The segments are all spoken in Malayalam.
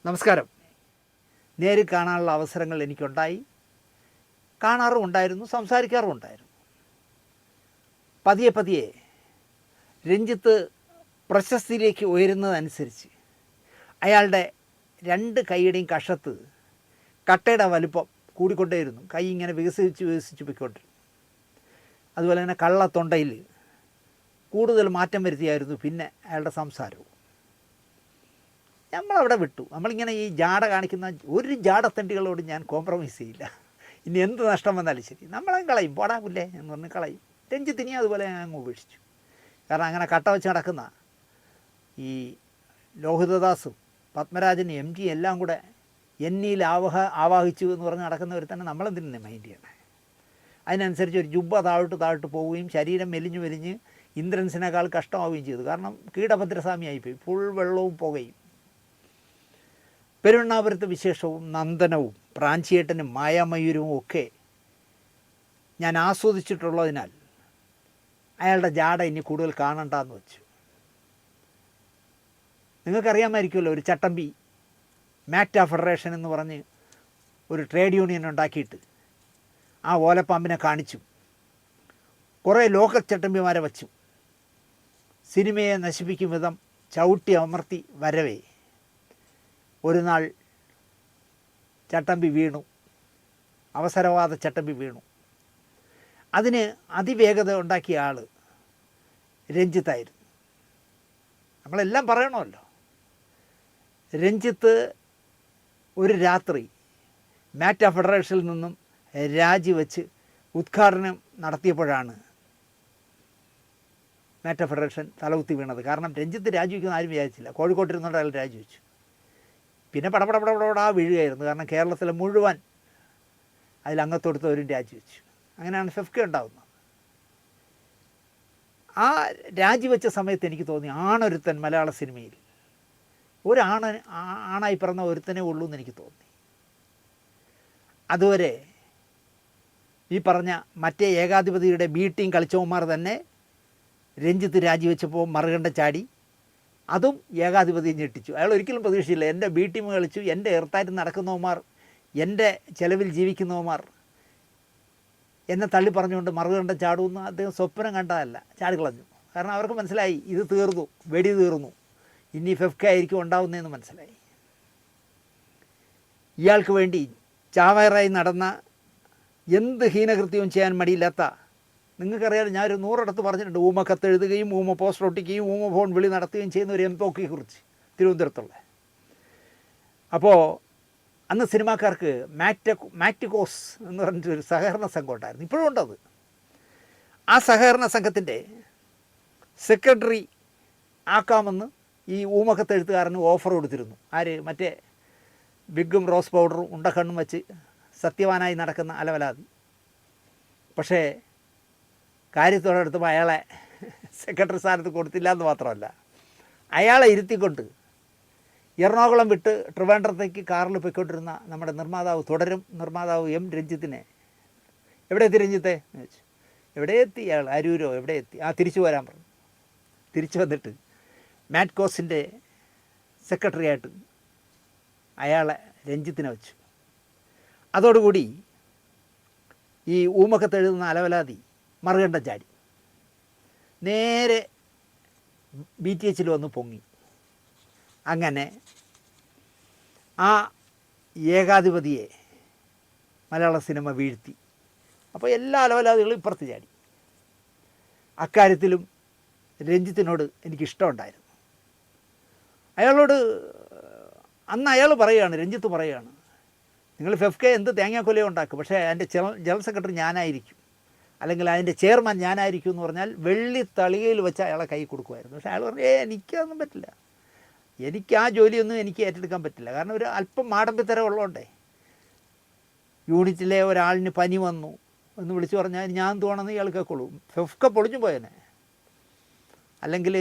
നമസ്കാരം. നേരിൽ കാണാനുള്ള അവസരങ്ങൾ എനിക്കുണ്ടായി, കാണാറും ഉണ്ടായിരുന്നു, സംസാരിക്കാറും ഉണ്ടായിരുന്നു. പതിയെ പതിയെ രഞ്ജിത്ത് പ്രശസ്തിയിലേക്ക് ഉയരുന്നതനുസരിച്ച് അയാളുടെ രണ്ട് കൈയുടെയും കഷത്ത് കട്ടയുടെ വലുപ്പം കൂടിക്കൊണ്ടേയിരുന്നു. കൈ ഇങ്ങനെ വികസിച്ച് പോയിക്കൊണ്ടിരുന്നു. അതുപോലെ തന്നെ കള്ളത്തൊണ്ടയിൽ കൂടുതൽ മാറ്റം വരുത്തിയായിരുന്നു പിന്നെ അയാളുടെ സംസാരവും. നമ്മളവിടെ വിട്ടു. നമ്മളിങ്ങനെ ഈ ജാട കാണിക്കുന്ന ഒരു ജാടത്തണ്ടികളോട് ഞാൻ കോംപ്രമൈസ് ചെയ്യില്ല. ഇനി എന്ത് നഷ്ടം വന്നാലും ശരി, നമ്മളങ്ങ് കളയും, പോടാവില്ലേ എന്ന് പറഞ്ഞ് കളയും. രഞ്ജിത്തിനി അതുപോലെ ഞാൻ അങ്ങ് ഉപേക്ഷിച്ചു. കാരണം അങ്ങനെ കട്ട വെച്ച് നടക്കുന്ന ഈ ലോഹിതദാസും പത്മരാജനും എം ജി എല്ലാം കൂടെ എന്നിൽ ആവാഹിച്ചു എന്ന് പറഞ്ഞ് നടക്കുന്നവർ തന്നെ നമ്മളെന്തിനെ മൈൻഡ് ചെയ്യണേ? അതിനനുസരിച്ച് ഒരു ജുബ്ബ താഴോട്ട് പോവുകയും ശരീരം മെലിഞ്ഞ് ഇന്ദ്രൻസിനേക്കാൾ കഷ്ടമാവുകയും ചെയ്തു. കാരണം കീടഭദ്രസ്വാമിയായിപ്പോയി, ഫുൾ വെള്ളവും പുകയും. പെരുവണ്ണാപുരത്തെ വിശേഷവും നന്ദനവും പ്രാഞ്ചിയേട്ടനും മായാമയൂരവും ഒക്കെ ഞാൻ ആസ്വദിച്ചിട്ടുള്ളതിനാൽ അയാളുടെ ജാട ഇനി കൂടുതൽ കാണണ്ടെന്ന് വെച്ചു. നിങ്ങൾക്കറിയാമായിരിക്കുമല്ലോ, ഒരു ചട്ടമ്പി മാക്ട ഫെഡറേഷൻ എന്ന് പറഞ്ഞ് ഒരു ട്രേഡ് യൂണിയൻ ഉണ്ടാക്കിയിട്ട് ആ ഓലപ്പാമ്പിനെ കാണിച്ചു, കുറേ ലോക്കൽ ചട്ടമ്പിമാരെ വച്ചു, സിനിമയെ നശിപ്പിക്കും വിധം ചവിട്ടി അമർത്തി വരവേ ഒരു നാൾ ചട്ടമ്പി വീണു, അവസരവാദ ചട്ടമ്പി വീണു. അതിന് അതിവേഗത ഉണ്ടാക്കിയ ആൾ രഞ്ജിത്തായിരുന്നു. നമ്മളെല്ലാം പറയണമല്ലോ. രഞ്ജിത്ത് ഒരു രാത്രി മാക്ട ഫെഡറേഷനിൽ നിന്നും രാജിവെച്ച് ഉദ്ഘാടനം നടത്തിയപ്പോഴാണ് മാക്ട ഫെഡറേഷൻ തലകുത്തി വീണത്. കാരണം രഞ്ജിത്ത് രാജിവെക്കുന്ന ആരും വിചാരിച്ചില്ല. കോഴിക്കോട്ടിരുന്നുകൊണ്ട് അയാൾ രാജിവെച്ചു. പിന്നെ പടപടപടപടാ വീഴുകയായിരുന്നു. കാരണം കേരളത്തിലെ മുഴുവൻ അതിലംഗത്തൊടുത്തവരും രാജിവെച്ചു. അങ്ങനെയാണ് ഫെഫ്ക ഉണ്ടാകുന്നത്. ആ രാജിവെച്ച സമയത്ത് എനിക്ക് തോന്നി, ആണൊരുത്തൻ മലയാള സിനിമയിൽ ആണായി പിറന്ന ഒരുത്തനേ ഉള്ളൂ എന്ന് എനിക്ക് തോന്നി. അതുവരെ ഈ പറഞ്ഞ മറ്റേ ഏകാധിപതിയുടെ ബി ടീം കളിച്ചവന്മാർ തന്നെ രഞ്ജിത്ത് രാജിവെച്ചപ്പോൾ മറുകണ്ട ചാടി. അതും ഏകാധിപതിയെ ഞെട്ടിച്ചു. അയാൾ ഒരിക്കലും പ്രതീക്ഷയില്ല, എൻ്റെ ബി ടീം കളിച്ചു, എൻ്റെ എർത്തായിട്ട് നടക്കുന്നവന്മാർ, എൻ്റെ ചെലവിൽ ജീവിക്കുന്നവന്മാർ എന്നെ തള്ളി പറഞ്ഞുകൊണ്ട് മറുകണ്ടം ചാടുമെന്ന് അദ്ദേഹം സ്വപ്നം കണ്ടതല്ല, ചാടിക്കളഞ്ഞു. കാരണം അവർക്ക് മനസ്സിലായി, ഇത് തീർന്നു, വെടി തീർന്നു, ഇനി ഫെഫ്ക ആയിരിക്കും ഉണ്ടാവുന്നതെന്ന് മനസ്സിലായി. ഇയാൾക്ക് വേണ്ടി ചാവേറായി നടന്ന എന്ത് ഹീനകൃത്യവും ചെയ്യാൻ മടിയില്ലാത്ത, നിങ്ങൾക്കറിയാം, ഞാനൊരു 100 പറഞ്ഞിട്ടുണ്ട്, ഊമ കത്തെഴുതുകയും ഊമ പോസ്റ്റർ ഒട്ടിക്കുകയും ഊമ ഫോൺ വിളി നടത്തുകയും ചെയ്യുന്ന ഒരു എംപോക്കിയെക്കുറിച്ച് തിരുവനന്തപുരത്തുള്ള. അപ്പോൾ അന്ന് സിനിമാക്കാർക്ക് മാക്ടിക്കോസ് എന്ന് പറഞ്ഞിട്ടൊരു സഹകരണ സംഘം ഉണ്ടായിരുന്നു. ഇപ്പോഴും ഉണ്ടത്. ആ സഹകരണ സംഘത്തിൻ്റെ സെക്രട്ടറി ആക്കാമെന്ന് ഈ ഊമക്കത്തെഴുത്തുകാരന് ഓഫർ കൊടുത്തിരുന്നു. ആര്? മറ്റേ ബിഗും റോസ് പൗഡറും ഉണ്ടക്കണ്ണും വെച്ച് സത്യവാനായി നടക്കുന്ന അലവലാതി. പക്ഷേ കാര്യത്തോടടുത്തപ്പോൾ അയാളെ സെക്രട്ടറി സ്ഥാനത്ത് കൊടുത്തില്ല എന്ന് മാത്രമല്ല, അയാളെ ഇരുത്തിക്കൊണ്ട് എറണാകുളം വിട്ട് ട്രിവാൻഡ്രത്തേക്ക് കാറിൽ പോയിക്കൊണ്ടിരുന്ന നമ്മുടെ നിർമ്മാതാവ് എം രഞ്ജിത്തിനെ, എവിടെ എത്തി രഞ്ജിത്തെ എന്ന് ചോദിച്ചു. എവിടെ എത്തി അയാൾ? അരൂരോ എവിടെ എത്തി? തിരിച്ചു വരാൻ പറഞ്ഞു. തിരിച്ചു വന്നിട്ട് മാറ്റ്കോസിൻ്റെ സെക്രട്ടറിയായിട്ട് അയാളെ രഞ്ജിത്തിനെ വെച്ചു. അതോടുകൂടി ഈ ഊമക്കത്തെഴുതുന്ന അലവലാതി മറുകണ്ടം ചാടി നേരെ BTH വന്ന് പൊങ്ങി. അങ്ങനെ ആ ഏകാധിപതിയെ മലയാള സിനിമ വീഴ്ത്തി. അപ്പോൾ എല്ലാ അലവലാദികളും ഇപ്പുറത്ത് ചാടി. അക്കാര്യത്തിലും രഞ്ജിത്തിനോട് എനിക്കിഷ്ടമുണ്ടായിരുന്നു. അയാളോട് അന്ന് അയാൾ പറയുകയാണ്, രഞ്ജിത്ത് പറയുകയാണ്, നിങ്ങൾ ഫെഫ്ക എന്ത് തേങ്ങാക്കൊലയോ ഉണ്ടാക്കും, പക്ഷേ അതിൻ്റെ ജനറൽ സെക്രട്ടറി ഞാനായിരിക്കും, അല്ലെങ്കിൽ അതിൻ്റെ ചെയർമാൻ ഞാനായിരിക്കും എന്ന് പറഞ്ഞാൽ വെള്ളി തളികയിൽ വെച്ച് അയാളെ കൈ കൊടുക്കുമായിരുന്നു. പക്ഷേ അയാൾ പറഞ്ഞു, എനിക്കതൊന്നും പറ്റില്ല, എനിക്ക് ആ ജോലിയൊന്നും എനിക്ക് ഏറ്റെടുക്കാൻ പറ്റില്ല. കാരണം ഒരു അല്പം മാടമ്പിത്തരം ഉള്ളതുകൊണ്ടേ. യൂണിറ്റിലെ ഒരാളിന് പനി വന്നു എന്ന് വിളിച്ചു പറഞ്ഞാൽ ഞാൻ തോന്നുന്നത് ഇയാൾ കേൾക്കുള്ളൂ. ഫെഫ്ക പൊളിഞ്ഞു പോയനെ. അല്ലെങ്കിൽ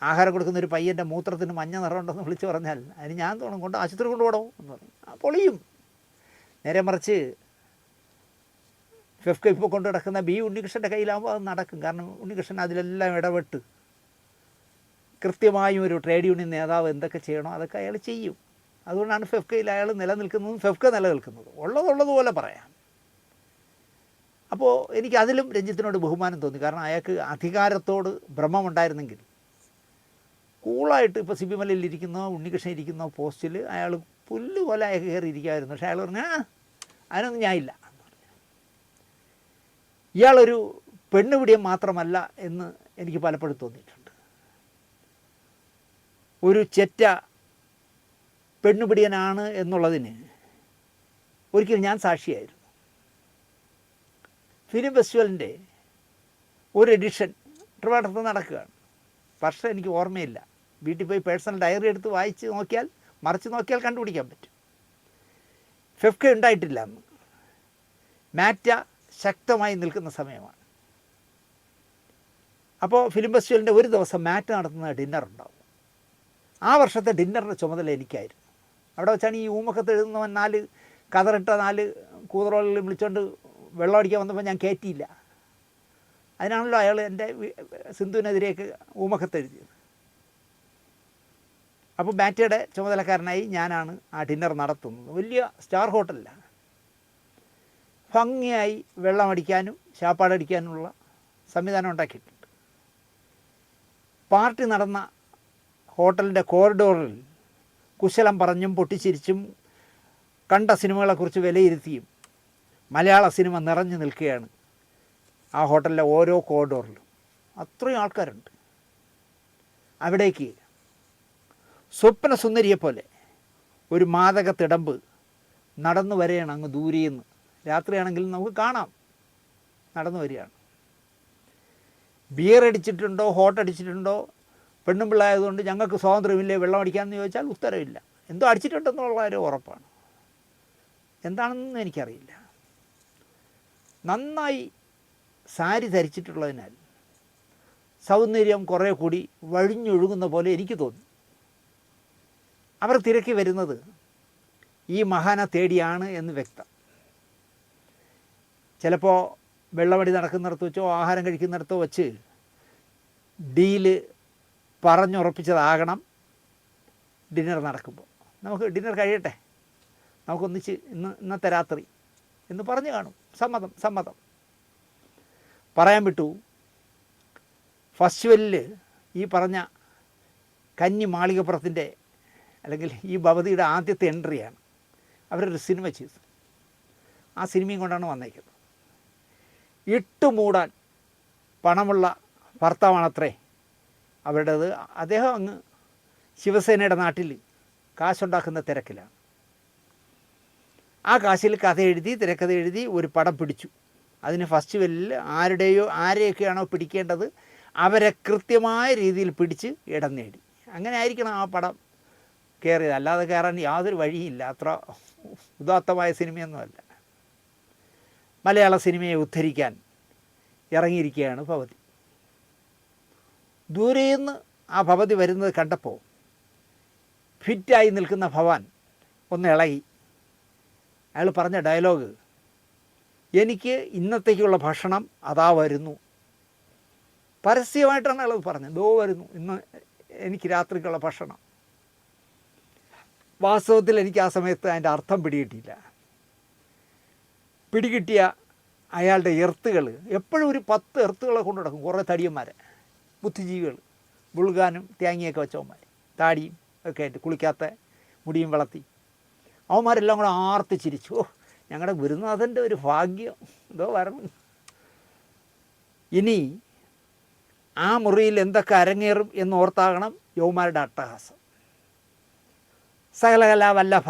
ആഹാരം കൊടുക്കുന്ന ഒരു പയ്യൻ്റെ മൂത്രത്തിന് മഞ്ഞ നിറമുണ്ടെന്ന് വിളിച്ച് പറഞ്ഞാൽ അതിന് ഞാൻ തോന്നും കൊണ്ട് ആശുപത്രി കൊണ്ടുപോകണോ എന്ന് പറയും. പൊളിയും. നേരെ മറിച്ച് ഫെഫ്ക ഇപ്പോൾ കൊണ്ട് കിടക്കുന്ന ബി ഉണ്ണികൃഷ്ണൻ്റെ കയ്യിലാകുമ്പോൾ അത് നടക്കും. കാരണം ഉണ്ണികൃഷ്ണൻ അതിലെല്ലാം ഇടപെട്ട് കൃത്യമായും ഒരു ട്രേഡ് യൂണിയൻ നേതാവ് എന്തൊക്കെ ചെയ്യണോ അതൊക്കെ അയാൾ ചെയ്യും. അതുകൊണ്ടാണ് ഫെഫ്കയിൽ അയാൾ നിലനിൽക്കുന്നതും ഫെഫ്ക നിലനിൽക്കുന്നതും. ഉള്ളതുപോലെ പറയാം. അപ്പോൾ എനിക്ക് അതിലും രഞ്ജിത്തിനോട് ബഹുമാനം തോന്നി. കാരണം അയാൾക്ക് അധികാരത്തോട് ഭ്രമമുണ്ടായിരുന്നെങ്കിൽ കൂളായിട്ട് ഇപ്പോൾ സിബിമലയിൽ ഇരിക്കുന്ന ഉണ്ണികൃഷ്ണൻ ഇരിക്കുന്ന പോസ്റ്റിൽ അയാൾ പുല്ലുപോലെ അയാൾക്ക് കയറിയിരിക്കുമായിരുന്നു. പക്ഷേ അയാൾ പറഞ്ഞു അതിനൊന്നും ഞാനില്ല. ഇയാളൊരു പെണ്ണുപിടിയം മാത്രമല്ല എന്ന് എനിക്ക് പലപ്പോഴും തോന്നിയിട്ടുണ്ട്. ഒരു ചെറ്റ പെണ്ണുപിടിയനാണ് എന്നുള്ളതിന് ഒരിക്കലും ഞാൻ സാക്ഷിയായിരുന്നു. ഫിലിം ഫെസ്റ്റിവലിൻ്റെ ഒരു എഡിഷൻ ട്രിവാൻഡ്രത്ത് നടക്കുകയാണ്. പക്ഷേ എനിക്ക് ഓർമ്മയില്ല. വീട്ടിൽ പോയി പേഴ്സണൽ ഡയറി എടുത്ത് വായിച്ച് നോക്കിയാൽ, മറിച്ച് നോക്കിയാൽ കണ്ടുപിടിക്കാൻ പറ്റും. ഫെഫ്ക ഉണ്ടായിട്ടില്ല അന്ന്. മാറ്റ ശക്തമായി നിൽക്കുന്ന സമയമാണ്. അപ്പോൾ ഫിലിം ഫെസ്റ്റിവലിൻ്റെ ഒരു ദിവസം മാറ്റ നടത്തുന്ന ഡിന്നർ ഉണ്ടാവും. ആ വർഷത്തെ ഡിന്നറിൻ്റെ ചുമതല എനിക്കായിരുന്നു. അവിടെ വെച്ചാണ് ഈ ഊമക്കത്ത് എഴുതുന്നവൻ 4 കതറിട്ട 4 കൂതറോളിൽ വിളിച്ചുകൊണ്ട് വെള്ളം അടിക്കാൻ വന്നപ്പോൾ ഞാൻ കയറ്റിയില്ല. അതിനാണല്ലോ അയാൾ എൻ്റെ സിന്ധുവിനെതിരെയൊക്കെ ഊമക്കത്ത് എഴുതിയത്. അപ്പോൾ മാറ്റയുടെ ചുമതലക്കാരനായി ഞാനാണ് ആ ഡിന്നർ നടത്തുന്നത്. വലിയ സ്റ്റാർ ഹോട്ടലിലാണ്. ഭംഗിയായി വെള്ളമടിക്കാനും ശാപ്പാടടിക്കാനുമുള്ള സംവിധാനം ഉണ്ടാക്കിയിട്ടുണ്ട്. പാർട്ടി നടന്ന ഹോട്ടലിൻ്റെ കോറിഡോറിൽ കുശലം പറഞ്ഞും പൊട്ടിച്ചിരിച്ചും കണ്ട സിനിമകളെക്കുറിച്ച് വിലയിരുത്തിയും മലയാള സിനിമ നിറഞ്ഞു നിൽക്കുകയാണ് ആ ഹോട്ടലിലെ ഓരോ കോറിഡോറിലും. അത്രയും ആൾക്കാരുണ്ട്. അവിടേക്ക് സ്വപ്ന സുന്ദരിയെപ്പോലെ ഒരു മാദക തിടമ്പ് നടന്നു വരികയാണ് അങ്ങ് ദൂരെയെന്ന്. രാത്രിയാണെങ്കിൽ നമുക്ക് കാണാം, നടന്നു വരികയാണ്. ബിയർ അടിച്ചിട്ടുണ്ടോ ഹോട്ട് അടിച്ചിട്ടുണ്ടോ പെണ്ണും പിള്ളായതുകൊണ്ട് ഞങ്ങൾക്ക് സ്വാതന്ത്ര്യമില്ലേ വെള്ളം അടിക്കാമെന്ന് ചോദിച്ചാൽ ഉത്തരവില്ല. എന്തോ അടിച്ചിട്ടുണ്ടെന്നുള്ള കാര്യം ഉറപ്പാണ്. എന്താണെന്ന് എനിക്കറിയില്ല. നന്നായി സാരി ധരിച്ചിട്ടുള്ളതിനാൽ സൗന്ദര്യം കുറേ കൂടി വഴിഞ്ഞൊഴുകുന്ന പോലെ എനിക്ക് തോന്നി. അവർ തിരക്കി വരുന്നത് ഈ മഹാനെ തേടിയാണ് എന്ന് വ്യക്തം. ചിലപ്പോൾ വെള്ളമടി നടക്കുന്നിടത്ത് വെച്ചോ ആഹാരം കഴിക്കുന്നിടത്തോ വെച്ച് ഡീല് പറഞ്ഞുറപ്പിച്ചതാകണം ഡിന്നർ നടക്കുമ്പോൾ. നമുക്ക് ഡിന്നർ കഴിയട്ടെ, നമുക്കൊന്നിച്ച് ഇന്നത്തെ രാത്രി എന്ന് പറഞ്ഞു കാണും. സമ്മതം പറയാൻ വിട്ടു. ഫെസ്റ്റിവലിൽ ഈ പറഞ്ഞ കന്നി മാളികപ്പുറത്തിൻ്റെ അല്ലെങ്കിൽ ഈ ഭവതിയുടെ ആദ്യത്തെ എൻട്രിയാണ്. അവരൊരു സിനിമ ചെയ്തു. ആ സിനിമയും കൊണ്ടാണ് വന്നേക്കുന്നത്. ഇട്ടുമൂടാൻ പണമുള്ള ഭർത്താവാണത്രേ അവരുടേത്. അദ്ദേഹം അങ്ങ് ശിവസേനയുടെ നാട്ടിൽ കാശുണ്ടാക്കുന്ന തിരക്കിലാണ്. ആ കാശിൽ കഥ എഴുതി തിരക്കഥ എഴുതി ഒരു പടം പിടിച്ചു. അതിന് ഫെസ്റ്റിവലിൽ ആരെയൊക്കെയാണോ പിടിക്കേണ്ടത് അവരെ കൃത്യമായ രീതിയിൽ പിടിച്ച് ഇടം നേടി. അങ്ങനെ ആയിരിക്കണം ആ പടം കയറിയത്. അല്ലാതെ കയറാൻ യാതൊരു വഴിയില്ല. അത്ര ഉദാത്തമായ സിനിമയൊന്നുമല്ല. മലയാള സിനിമയെ ഉദ്ധരിക്കാൻ ഇറങ്ങിയിരിക്കുകയാണ് ഭവതി. ദൂരെന്ന് ആ ഭവതി വരുന്നത് കണ്ടപ്പോൾ ഫിറ്റായി നിൽക്കുന്ന ഭവാൻ ഒന്ന് ഇളകി. അയാൾ പറഞ്ഞ ഡയലോഗ്, എനിക്ക് ഇന്നത്തേക്കുള്ള ഭക്ഷണം അതാ വരുന്നു. പരസ്യമായിട്ടാണ് അയാൾ പറഞ്ഞത്. ദോ വരുന്നു ഇന്ന് എനിക്ക് രാത്രിക്കുള്ള ഭക്ഷണം. വാസ്തവത്തിൽ എനിക്ക് ആ സമയത്ത് അതിൻ്റെ അർത്ഥം പിടികിട്ടിയില്ല. പിടികിട്ടിയ അയാളുടെ എർത്തുകൾ എപ്പോഴും ഒരു 10 എർത്തുകളെ കൊണ്ടു നടക്കും. കുറേ തടിയന്മാരെ, ബുദ്ധിജീവികൾ, ബുൾഗാനും തേങ്ങയൊക്കെ വെച്ചവന്മാർ, താടിയും ഒക്കെ ആയിട്ട് കുളിക്കാത്ത മുടിയും വളർത്തി അവന്മാരെല്ലാം കൂടെ ആർത്ത് ചിരിച്ചു. ഓ, ഞങ്ങളുടെ ഗുരുനാഥൻ്റെ ഒരു ഭാഗ്യം, എന്തോ വരണം. ഇനി ആ മുറിയിൽ എന്തൊക്കെ അരങ്ങേറും എന്നോർത്താകണം യൗമാരുടെ അട്ടഹാസം. സകലകലാ വല്ലഭ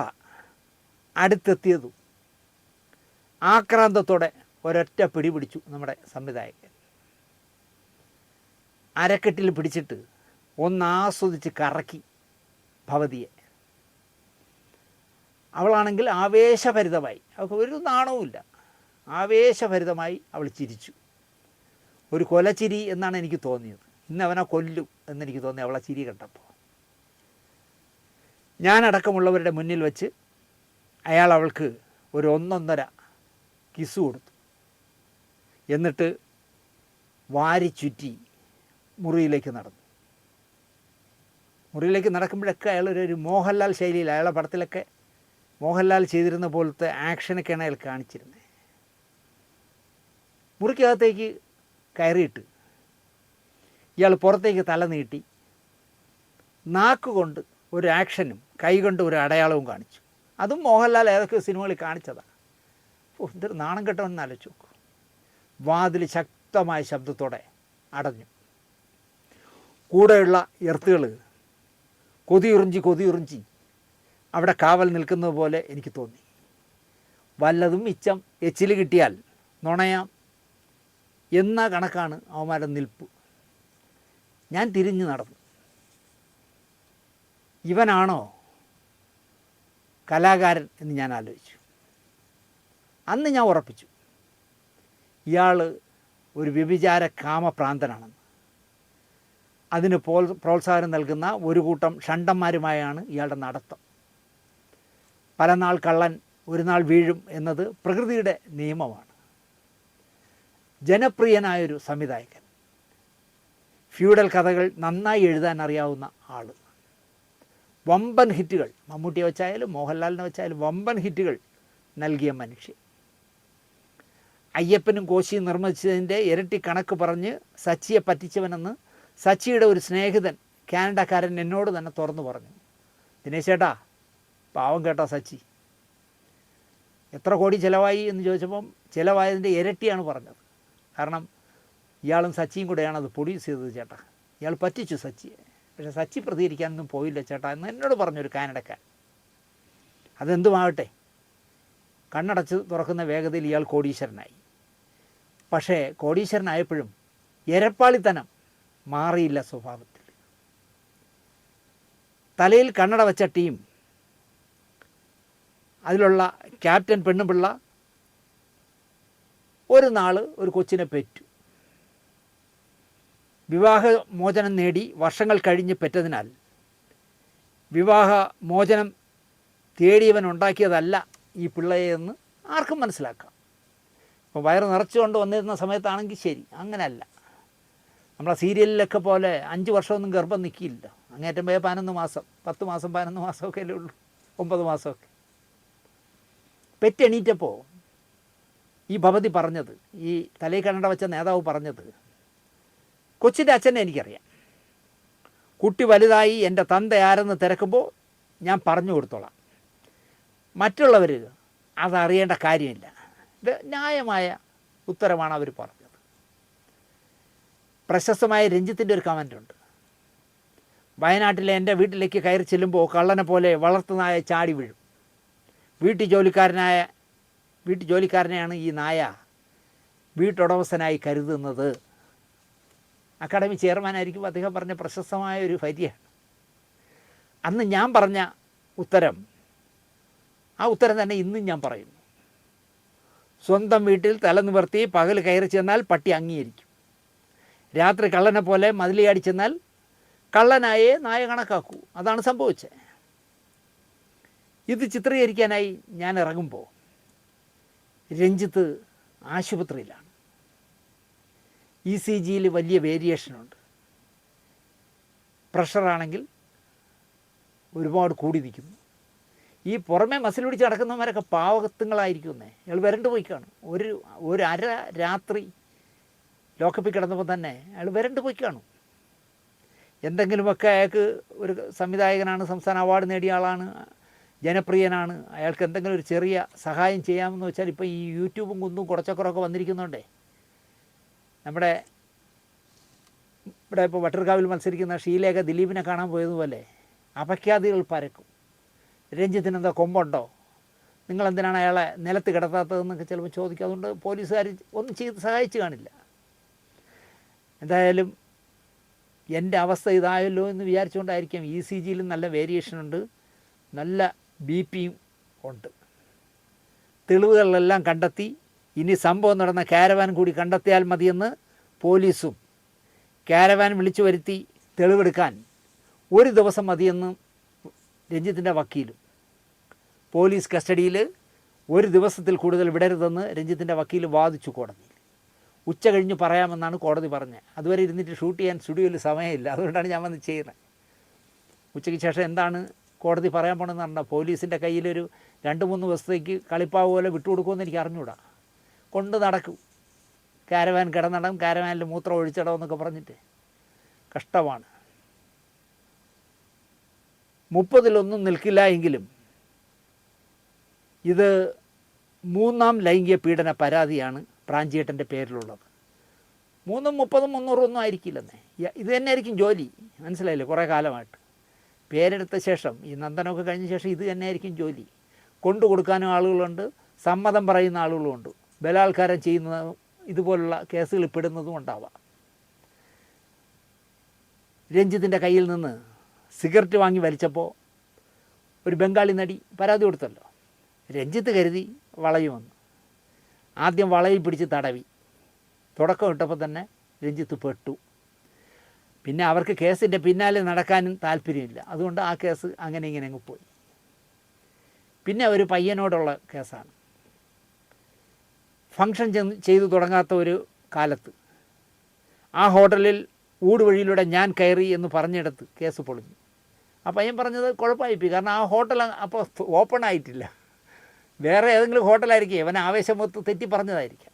അടുത്തെത്തിയതും ആക്രാന്തത്തോടെ ഒരൊറ്റ പിടി പിടിച്ചു നമ്മുടെ സംവിധായകൻ. അരക്കെട്ടിൽ പിടിച്ചിട്ട് ഒന്നാസ്വദിച്ച് കറക്കി ഭവതിയെ. അവളാണെങ്കിൽ ആവേശഭരിതമായി, അവൾക്ക് ഒരു നാണവുമില്ല, ആവേശഭരിതമായി അവൾ ചിരിച്ചു. ഒരു കൊലച്ചിരി എന്നാണ് എനിക്ക് തോന്നിയത്. ഇന്ന് അവനെ കൊല്ലും എന്നെനിക്ക് തോന്നി അവളെ ചിരി കണ്ടപ്പോൾ. ഞാനടക്കമുള്ളവരുടെ മുന്നിൽ വെച്ച് അയാൾ അവൾക്ക് ഒരു 1.5 കിസ് കൊടുത്തു. എന്നിട്ട് വാരി ചുറ്റി മുറിയിലേക്ക് നടന്നു. മുറിയിലേക്ക് നടക്കുമ്പോഴൊക്കെ അയാളൊരു മോഹൻലാൽ ശൈലിയിൽ, അയാളുടെ പടത്തിലൊക്കെ മോഹൻലാൽ ചെയ്തിരുന്ന പോലത്തെ ആക്ഷനൊക്കെയാണ് അയാൾ കാണിച്ചിരുന്നത്. മുറിക്കകത്തേക്ക് കയറിയിട്ട് ഇയാൾ പുറത്തേക്ക് തല നീട്ടി നാക്കുകൊണ്ട് ഒരു ആക്ഷനും കൈ കൊണ്ട് ഒരു അടയാളവും കാണിച്ചു. അതും മോഹൻലാൽ ഏതൊക്കെ സിനിമകളിൽ കാണിച്ചതാണ്. എന്തൊരു നാണം കെട്ടവെന്ന് ആലോചിച്ച് നോക്കൂ. വാതിൽ ശക്തമായ ശബ്ദത്തോടെ അടഞ്ഞു. കൂടെയുള്ള എർത്തുകൾ കൊതിയുറിഞ്ചി അവിടെ കാവൽ നിൽക്കുന്നത് പോലെ എനിക്ക് തോന്നി. വല്ലതും മിച്ചം എച്ചിൽ കിട്ടിയാൽ നുണയാം എന്ന കണക്കാണ് അവന്മാരുടെ നിൽപ്പ്. ഞാൻ തിരിഞ്ഞു നടന്നു. ഇവനാണോ കലാകാരൻ എന്ന് ഞാൻ ആലോചിച്ചു. അന്ന് ഞാൻ ഉറപ്പിച്ചു ഇയാൾ ഒരു വ്യഭിചാര കാമപ്രാന്തനാണെന്ന്. അതിന് പ്രോത്സാഹനം നൽകുന്ന ഒരു കൂട്ടം ഷണ്ടന്മാരുമായാണ് ഇയാളുടെ നടത്തം. പല നാൾ കള്ളൻ ഒരു നാൾ വീഴും എന്നത് പ്രകൃതിയുടെ നിയമമാണ്. ജനപ്രിയനായൊരു സംവിധായകൻ, ഫ്യൂഡൽ കഥകൾ നന്നായി എഴുതാൻ അറിയാവുന്ന ആൾ, വമ്പൻ ഹിറ്റുകൾ മമ്മൂട്ടിയെ വെച്ചായാലും മോഹൻലാലിനെ വെച്ചായാലും വമ്പൻ ഹിറ്റുകൾ നൽകിയ മനുഷ്യൻ. അയ്യപ്പനും കോശിയും നിർമ്മിച്ചതിൻ്റെ ഇരട്ടി കണക്ക് പറഞ്ഞ് സച്ചിയെ പറ്റിച്ചവനെന്ന് സച്ചിയുടെ ഒരു സ്നേഹിതൻ കാനഡക്കാരൻ എന്നോട് തന്നെ തുറന്നു പറഞ്ഞു. ദിനേശ് ചേട്ടാ, പാവം കേട്ടോ സച്ചി, എത്ര കോടി ചിലവായി എന്ന് ചോദിച്ചപ്പം ചിലവായതിൻ്റെ ഇരട്ടിയാണ് പറഞ്ഞത്. കാരണം ഇയാളും സച്ചിയും കൂടെയാണ് അത് പ്രൊഡ്യൂസ് ചെയ്തത് ചേട്ടാ. ഇയാൾ പറ്റിച്ചു സച്ചിയെ. പക്ഷേ സച്ചി പ്രതികരിക്കാനൊന്നും പോയില്ല ചേട്ടാ എന്ന് എന്നോട് പറഞ്ഞൊരു കാനഡക്കാരൻ. അതെന്തുമാകട്ടെ, കണ്ണടച്ച് തുറക്കുന്ന വേഗതയിൽ ഇയാൾ കോടീശ്വരനായി. പക്ഷേ കോടീശ്വരനായപ്പോഴും എരപ്പാളിത്തനം മാറിയില്ല സ്വഭാവത്തിൽ. തലയിൽ കണ്ണട വെച്ച ടീം, അതിലുള്ള ക്യാപ്റ്റൻ പെണ്ണുപിള്ള ഒരു നാൾ ഒരു കൊച്ചിനെ പെറ്റു. വിവാഹമോചനം നേടി വർഷങ്ങൾ കഴിഞ്ഞ് പെറ്റതിനാൽ വിവാഹമോചനം തേടിയവൻ ഉണ്ടാക്കിയതല്ല ഈ പിള്ളയെന്ന് ആർക്കും മനസ്സിലാക്കാം. ഇപ്പോൾ വയറ് നിറച്ചുകൊണ്ട് വന്നിരുന്ന സമയത്താണെങ്കിൽ ശരി, അങ്ങനെയല്ല. നമ്മളെ സീരിയലിലൊക്കെ പോലെ 5 വർഷമൊന്നും ഗർഭം നിൽക്കില്ല. അങ്ങേറ്റം പോയ 11 മാസം, 10 മാസം 11 മാസമൊക്കെ അല്ലേ ഉള്ളൂ, 9 മാസമൊക്കെ. പെറ്റെണീറ്റപ്പോൾ ഈ ഭവതി പറഞ്ഞത്, ഈ തലയിൽ കണ്ണട വെച്ച നേതാവ് പറഞ്ഞത്, കൊച്ചിൻ്റെ അച്ഛനെ എനിക്കറിയാം, കുട്ടി വലുതായി എൻ്റെ തന്ത ആരെന്ന് തിരക്കുമ്പോൾ ഞാൻ പറഞ്ഞു കൊടുത്തോളാം, മറ്റുള്ളവർ അതറിയേണ്ട കാര്യമില്ല. ഇത് ന്യായമായ ഉത്തരമാണ് അവർ പറഞ്ഞത്. പ്രശസ്തമായ രഞ്ജിത്തിൻ്റെ ഒരു കമൻ്റുണ്ട്, വയനാട്ടിലെ എൻ്റെ വീട്ടിലേക്ക് കയറി ചെല്ലുമ്പോൾ കള്ളനെ പോലെ വളർത്തുനായ ചാടി വീഴും. വീട്ടുജോലിക്കാരനെയാണ് ഈ നായ വീട്ടുടമസ്ഥനായി കരുതുന്നത്. അക്കാഡമി ചെയർമാനായിരിക്കും അദ്ദേഹം പറഞ്ഞ പ്രശസ്തമായ ഒരു വരിയാണ്. അന്ന് ഞാൻ പറഞ്ഞ ഉത്തരം, ആ ഉത്തരം തന്നെ ഇന്നും ഞാൻ പറയുന്നു. സ്വന്തം വീട്ടിൽ തല നിവർത്തി പകൽ കയറി ചെന്നാൽ പട്ടി അംഗീകരിക്കും. രാത്രി കള്ളനെ പോലെ മതിലിയാടി ചെന്നാൽ കള്ളനായേ നായ കണക്കാക്കൂ. അതാണ് സംഭവിച്ചത്. ഇത് ചിത്രീകരിക്കാനായി ഞാൻ ഇറങ്ങുമ്പോൾ രഞ്ജിത്ത് ആശുപത്രിയിലാണ്. ECGയിൽ വലിയ വേരിയേഷനുണ്ട്. പ്രഷറാണെങ്കിൽ ഒരുപാട് കൂടി നിൽക്കുന്നു. ഈ പുറമെ മസിൽ പിടിച്ച് നടക്കുന്നവരൊക്കെ പാവകത്തുങ്ങളായിരിക്കുന്നേ. അയാൾ വരണ്ടു പോയി കാണും. ഒരു അര രാത്രി ലോക്കപ്പിൽ കിടന്നപ്പോൾ തന്നെ അയാൾ വരണ്ടു പോയി കാണും. എന്തെങ്കിലുമൊക്കെ അയാൾക്ക് ഒരു സംവിധായകനാണ്, സംസ്ഥാന അവാർഡ് നേടിയ ആളാണ്, ജനപ്രിയനാണ്, അയാൾക്ക് എന്തെങ്കിലും ഒരു ചെറിയ സഹായം ചെയ്യാമെന്ന് വെച്ചാൽ ഇപ്പോൾ ഈ യൂട്യൂബും കുന്നും കുറച്ചൊക്കെ വന്നിരിക്കുന്നുണ്ടേ. നമ്മുടെ ഇവിടെ ഇപ്പോൾ വട്ടർകാവിൽ മത്സരിക്കുന്ന ഷീലയൊക്കെ ദിലീപിനെ കാണാൻ പോയതുപോലെ അപഖ്യാതികൾ പരക്കും. രഞ്ജിത്തിന് എന്താ കൊമ്പുണ്ടോ, നിങ്ങളെന്തിനാണ് അയാളെ നിലത്ത് കിടത്താത്തതെന്നൊക്കെ ചിലപ്പോൾ ചോദിക്കും. അതുകൊണ്ട് പോലീസുകാർ ഒന്നും ചെയ്ത് സഹായിച്ചു കാണില്ല. എന്തായാലും എൻ്റെ അവസ്ഥ ഇതായല്ലോ എന്ന് വിചാരിച്ചുകൊണ്ടായിരിക്കും ECGയിലും നല്ല വേരിയേഷനുണ്ട്, നല്ല BP-യും ഉണ്ട്. തെളിവുകളെല്ലാം കണ്ടെത്തി ഇനി സംഭവം നടന്ന കാരവാൻ കൂടി കണ്ടെത്തിയാൽ മതിയെന്ന് പോലീസും, കാരവാൻ വിളിച്ചു വരുത്തി തെളിവെടുക്കാൻ ഒരു ദിവസം മതിയെന്ന് രഞ്ജിത്തിൻ്റെ വക്കീലും. പോലീസ് കസ്റ്റഡിയിൽ ഒരു ദിവസത്തിൽ കൂടുതൽ വിടരുതെന്ന് രഞ്ജിത്തിൻ്റെ വക്കീൽ വാദിച്ചു കോടതിയിൽ. ഉച്ച കഴിഞ്ഞ് പറയാമെന്നാണ് കോടതി പറഞ്ഞത്. അതുവരെ ഇരുന്നിട്ട് ഷൂട്ട് ചെയ്യാൻ സ്റ്റുഡിയോയിൽ സമയമില്ല. അതുകൊണ്ടാണ് ഞാൻ വന്ന് ചെയ്യുന്നത്. ഉച്ചയ്ക്ക് ശേഷം എന്താണ് കോടതി പറയാൻ പോകണമെന്ന് പറഞ്ഞാൽ പോലീസിൻ്റെ കയ്യിലൊരു 2-3 ദിവസത്തേക്ക് കളിപ്പാവ് പോലെ വിട്ടുകൊടുക്കുമെന്ന് എനിക്ക് അറിഞ്ഞൂടാ. കൊണ്ട് നടക്കും, കാരവാൻ കിടന്നിടം, കാരവാനിൽ മൂത്രം ഒഴിച്ചിടം എന്നൊക്കെ പറഞ്ഞിട്ട് കഷ്ടമാണ്. 30-ലൊന്നും നിൽക്കില്ല എങ്കിലും ഇത് 3ാം ലൈംഗിക പീഡന പരാതിയാണ് പ്രാഞ്ചിയേട്ടൻ്റെ പേരിലുള്ളത്. 3, 30, 300 ഒന്നും ആയിരിക്കില്ലെന്നേ. ഇത് തന്നെ ആയിരിക്കും ജോലി, മനസ്സിലായില്ലേ? കുറേ കാലമായിട്ട് പേരെടുത്ത ശേഷം, ഈ നന്ദനമൊക്കെ കഴിഞ്ഞ ശേഷം ഇത് തന്നെ ആയിരിക്കും ജോലി. കൊണ്ടു കൊടുക്കാനും ആളുകളുണ്ട്, സമ്മതം പറയുന്ന ആളുകളുമുണ്ട്, ബലാത്കാരം ചെയ്യുന്നതും ഇതുപോലുള്ള കേസുകളിൽ പെടുന്നതും ഉണ്ടാവാം. രഞ്ജിത്തിൻ്റെ കയ്യിൽ നിന്ന് സിഗരറ്റ് വാങ്ങി വലിച്ചപ്പോൾ ഒരു ബംഗാളി നടി പരാതി കൊടുത്തല്ലോ. രഞ്ജിത്ത് കരുതി വളയുമെന്ന്. ആദ്യം വളയിൽ പിടിച്ച് തടവി, തുടക്കം ഇട്ടപ്പോൾ തന്നെ രഞ്ജിത്ത് പെട്ടു. പിന്നെ അവർക്ക് കേസിൻ്റെ പിന്നാലെ നടക്കാനും താല്പര്യമില്ല, അതുകൊണ്ട് ആ കേസ് അങ്ങനെ ഇങ്ങനെ അങ്ങ് പോയി. പിന്നെ ഒരു പയ്യനോടുള്ള കേസാണ്. ഫങ്ഷൻ ചെയ്തു തുടങ്ങാത്ത ഒരു കാലത്ത് ആ ഹോട്ടലിൽ ഊടുവഴിയിലൂടെ ഞാൻ കയറി എന്ന് പറഞ്ഞിടത്ത് കേസ് പൊളിഞ്ഞു. ആ പയ്യൻ പറഞ്ഞത് കുഴപ്പമായിപ്പോയി, കാരണം ആ ഹോട്ടൽ അപ്പോൾ ഓപ്പൺ ആയിട്ടില്ല. വേറെ ഏതെങ്കിലും ഹോട്ടലായിരിക്കും, ഇവൻ ആവേശമൊത്ത് തെറ്റി പറഞ്ഞതായിരിക്കാം.